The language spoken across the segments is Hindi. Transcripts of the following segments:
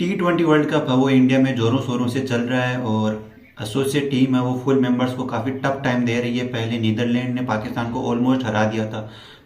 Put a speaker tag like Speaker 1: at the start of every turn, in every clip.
Speaker 1: T20 वर्ल्ड कप है वो इंडिया में जोरों शोरों से चल रहा है और एसोसिएट टीम है वो फुल मेंबर्स को काफ़ी टफ टाइम दे रही है। पहले नीदरलैंड ने पाकिस्तान को ऑलमोस्ट हरा दिया था,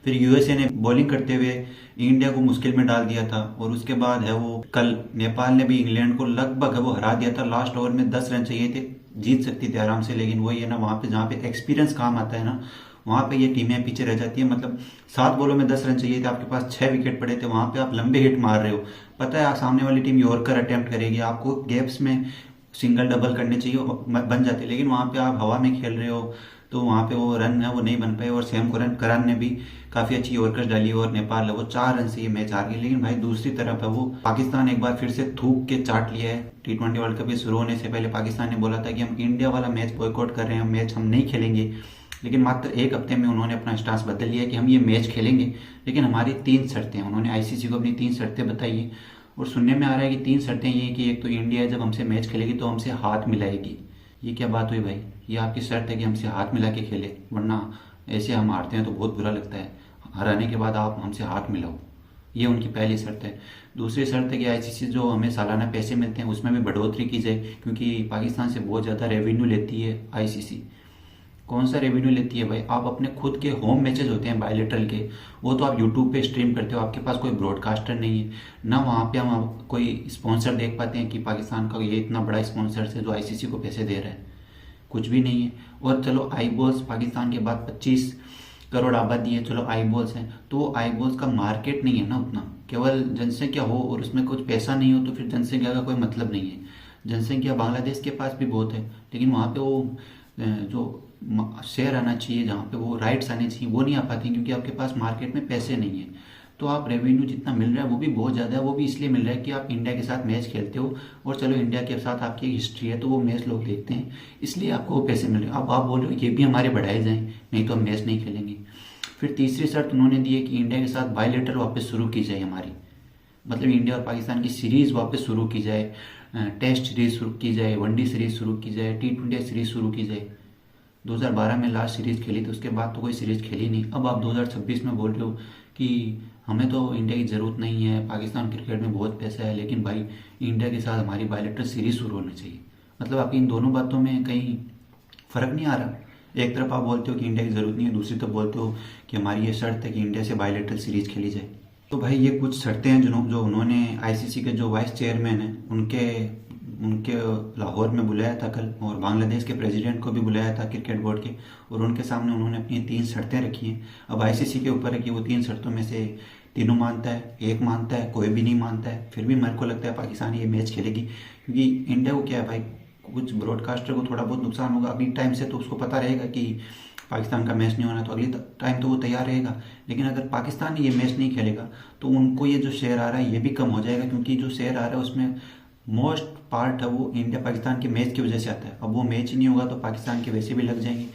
Speaker 1: फिर यूएसए ने बॉलिंग करते हुए इंडिया को मुश्किल में डाल दिया था और उसके बाद है वो कल नेपाल ने भी इंग्लैंड को लगभग है वो हरा दिया था। लास्ट ओवर में 10 रन चाहिए थे, जीत सकती थी आराम से, लेकिन वही है ना, वहाँ पे जहाँ पे एक्सपीरियंस काम आता है ना, वहाँ पे ये टीमें पीछे रह जाती है। मतलब 7 बॉलों में 10 रन चाहिए थे, आपके पास 6 विकेट पड़े थे, वहाँ पे आप लंबे हिट मार रहे हो। पता है सामने वाली टीम यॉर्कर अटेम्प्ट करेगी, आपको गैप्स में सिंगल डबल करने चाहिए, बन जाते, लेकिन वहाँ पे आप हवा में खेल रहे हो तो वहाँ पे वो रन है वो नहीं बन पाए। और सैम करन ने भी काफ़ी अच्छी यॉर्कर्स डाली और नेपाल है वो 4 रन से ये मैच हार गई। लेकिन भाई दूसरी तरफ है वो पाकिस्तान एक बार फिर से थूक के चाट लिया है। T20 वर्ल्ड कप के शुरू होने से पहले पाकिस्तान ने बोला था कि हम इंडिया वाला मैच बॉयकॉट कर रहे हैं, मैच हम नहीं खेलेंगे, लेकिन मात्र एक हफ्ते में उन्होंने अपना स्टांस बदल लिया कि हम ये मैच खेलेंगे, लेकिन हमारी 3 शर्तें हैं। उन्होंने आईसीसी को अपनी 3 शर्तें बताई है और सुनने में आ रहा है कि 3 शर्तें ये कि एक तो इंडिया जब हमसे मैच खेलेगी तो हमसे हाथ मिलाएगी। ये क्या बात हुई भाई, ये आपकी शर्त है कि हमसे हाथ मिला के खेले, वरना ऐसे हम हारते हैं तो बहुत बुरा लगता है, हराने के बाद आप हमसे हाथ मिलाओ। ये उनकी पहली शर्त है। दूसरी शर्त है कि आईसीसी जो हमें सालाना पैसे मिलते हैं उसमें भी बढ़ोतरी की जाए, क्योंकि पाकिस्तान से बहुत ज़्यादा रेवेन्यू लेती है आईसीसी। कौन सा रेवेन्यू लेती है भाई, आप अपने खुद के होम मैचेस होते हैं बायलेटरल के, वो तो आप यूट्यूब पे स्ट्रीम करते हो, आपके पास कोई ब्रॉडकास्टर नहीं है ना, वहाँ पे हम कोई स्पॉन्सर देख पाते हैं कि पाकिस्तान का ये इतना बड़ा स्पॉन्सर है जो आईसीसी को पैसे दे रहा है, कुछ भी नहीं है। और चलो आई बॉल्स, पाकिस्तान के बाद 25 करोड़ आबादी है, चलो आई बॉल्स हैं, तो आई बॉल्स का मार्केट नहीं है ना उतना, केवल जनसंख्या हो और उसमें कुछ पैसा नहीं हो तो फिर जनसंख्या का कोई मतलब नहीं है। जनसंख्या बांग्लादेश के पास भी बहुत है, लेकिन वहाँ पे वो जो शेयर आना चाहिए, जहाँ पे वो राइट्स आने चाहिए, वो नहीं आ पाती क्योंकि आपके पास मार्केट में पैसे नहीं है। तो आप रेवेन्यू जितना मिल रहा है वो भी बहुत ज़्यादा है, वो भी इसलिए मिल रहा है कि आप इंडिया के साथ मैच खेलते हो और चलो इंडिया के साथ आपकी हिस्ट्री है तो वो मैच लोग देखते हैं, इसलिए आपको वो पैसे मिल रहे हैं। अब आप बोल रहे हो ये भी हमारे बढ़ाए जाएं, नहीं तो हम मैच नहीं खेलेंगे। फिर तीसरी शर्त उन्होंने दी है कि इंडिया के साथ बायलेटर वापस शुरू की जाए हमारी, मतलब इंडिया और पाकिस्तान की सीरीज़ वापस शुरू की जाए, टेस्ट सीरीज शुरू की जाए, वनडे सीरीज शुरू की जाए, T20 सीरीज शुरू की जाए। 2012 में लास्ट सीरीज खेली थी, उसके बाद तो कोई सीरीज खेली नहीं। अब आप 2026 में बोल रहे हो कि हमें तो इंडिया की ज़रूरत नहीं है, पाकिस्तान क्रिकेट में बहुत पैसा है, लेकिन भाई इंडिया के साथ हमारी बायलेटर सीरीज शुरू होनी चाहिए। मतलब आपकी इन दोनों बातों में कहीं फ़र्क नहीं आ रहा। एक तरफ आप बोलते हो कि इंडिया की ज़रूरत नहीं है, दूसरी तरफ बोलते हो कि हमारी ये शर्त है कि इंडिया से बायलेटरल सीरीज खेली जाए। तो भाई ये कुछ शर्तें हैं जो उन्होंने आईसीसी के जो वाइस चेयरमैन हैं उनके उनके लाहौर में बुलाया था कल, और बांग्लादेश के प्रेसिडेंट को भी बुलाया था क्रिकेट बोर्ड के, और उनके सामने उन्होंने अपनी 3 शर्तें रखी हैं। अब आईसीसी के ऊपर है कि वो 3 शर्तों में से तीनों मानता है, एक मानता है, कोई भी नहीं मानता है। फिर भी मेरे को लगता है पाकिस्तान ये मैच खेलेगी, क्योंकि इंडिया को क्या है भाई, कुछ ब्रॉडकास्टर को थोड़ा बहुत नुकसान होगा अगली टाइम से, तो उसको पता रहेगा कि पाकिस्तान का मैच नहीं होना, तो अगली टाइम तो वो तैयार रहेगा। लेकिन अगर पाकिस्तान ये मैच नहीं खेलेगा तो उनको ये जो शेयर आ रहा है ये भी कम हो जाएगा, क्योंकि जो शेयर आ रहा है उसमें मोस्ट पार्ट है वो इंडिया पाकिस्तान के मैच की वजह से आता है। अब वो मैच ही नहीं होगा तो पाकिस्तान के वैसे भी लग जाएंगे।